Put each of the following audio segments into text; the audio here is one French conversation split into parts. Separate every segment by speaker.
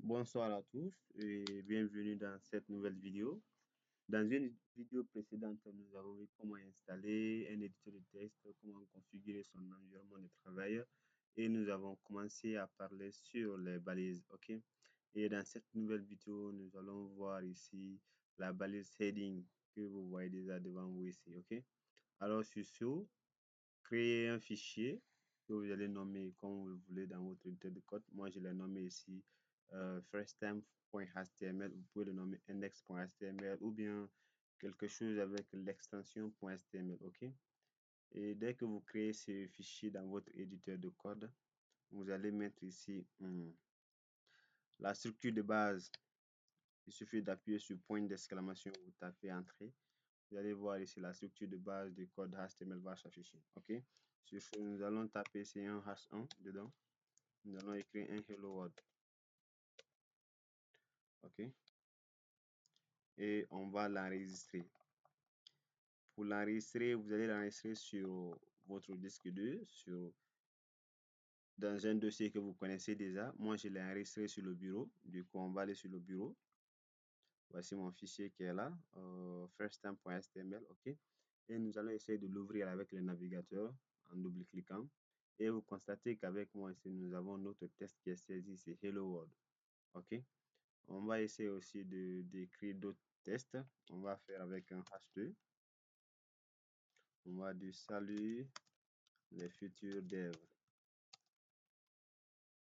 Speaker 1: Bonsoir à tous et bienvenue dans cette nouvelle vidéo. Dans une vidéo précédente, nous avons vu comment installer un éditeur de texte, comment configurer son environnement de travail et nous avons commencé à parler sur les balises. OK? Et dans cette nouvelle vidéo, nous allons voir ici la balise heading que vous voyez déjà devant vous ici. OK? Alors, sur ce, créez un fichier que vous allez nommer comme vous le voulez dans votre éditeur de code. Moi, je l'ai nommé ici firsttime.html. Vous pouvez le nommer index.html ou bien quelque chose avec l'extension .html. OK? Et dès que vous créez ce fichier dans votre éditeur de code, vous allez mettre ici la structure de base. Il suffit d'appuyer sur point d'exclamation, vous tapez entrée. Vous allez voir ici la structure de base du code HTML va s'afficher. OK? Sur ce, nous allons taper C1 H1 dedans. Nous allons écrire un hello world. OK? Et on va l'enregistrer. Pour l'enregistrer, vous allez l'enregistrer sur votre disque dur, dans un dossier que vous connaissez déjà. Moi, je l'ai enregistré sur le bureau. Du coup, on va aller sur le bureau. Voici mon fichier qui est là, firsttime.html. OK? Et nous allons essayer de l'ouvrir avec le navigateur en double-cliquant. Et vous constatez qu'avec moi ici, nous avons notre test qui est saisi, c'est Hello World. OK? On va essayer aussi d'écrire d'autres tests. On va faire avec un H2. On va dire salut les futurs devs.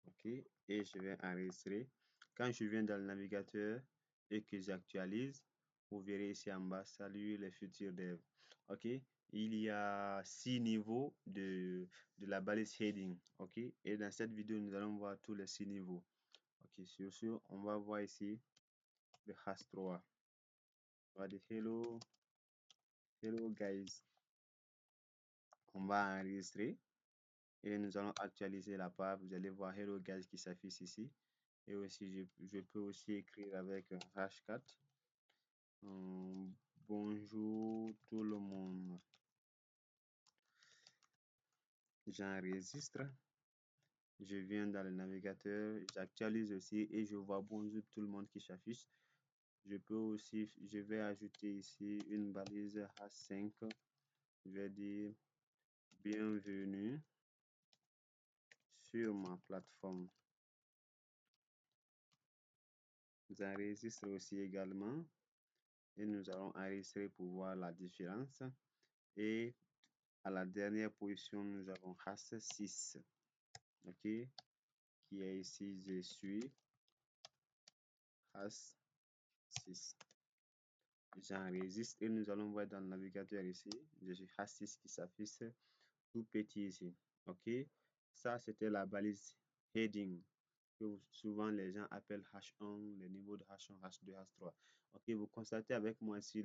Speaker 1: OK? Et je vais enregistrer. Quand je viens dans le navigateur et que j'actualise, vous verrez ici en bas, salut les futurs devs. OK? Il y a 6 niveaux de la balise heading. OK? Et dans cette vidéo, nous allons voir tous les 6 niveaux. OK? Sur ce, on va voir ici le H3. On va dire hello guys. On va enregistrer et nous allons actualiser la page. Vous allez voir hello guys qui s'affiche ici. Et aussi, je peux aussi écrire avec H4. Bonjour tout le monde. J'enregistre. Je viens dans le navigateur, j'actualise aussi et je vois bonjour tout le monde qui s'affiche. Je vais ajouter ici une balise H5. Je vais dire bienvenue sur ma plateforme. J'enregistre aussi également et nous allons enregistrer pour voir la différence. Et à la dernière position, nous avons H6. OK? Qui est ici, je suis H6. J'enregistre et nous allons voir dans le navigateur ici, je suis H6 qui s'affiche tout petit ici. OK? Ça, c'était la balise heading que souvent les gens appellent H1, le niveau de H1, H2, H3. OK? Vous constatez avec moi ici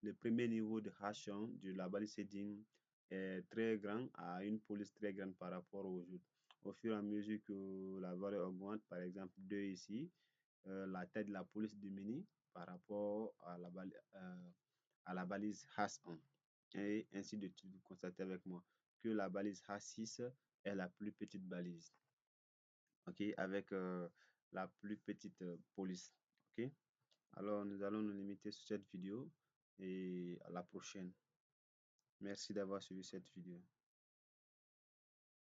Speaker 1: le premier niveau de H1 de la balise heading est très grand, à une police très grande par rapport aux autres. Au fur et à mesure que la valeur augmente, par exemple 2 ici, la taille de la police diminue par rapport à la balise H1. Et ainsi de suite, vous constatez avec moi que la balise H6 est la plus petite balise. OK, avec la plus petite police. OK, alors nous allons nous limiter sur cette vidéo et à la prochaine. Merci d'avoir suivi cette vidéo.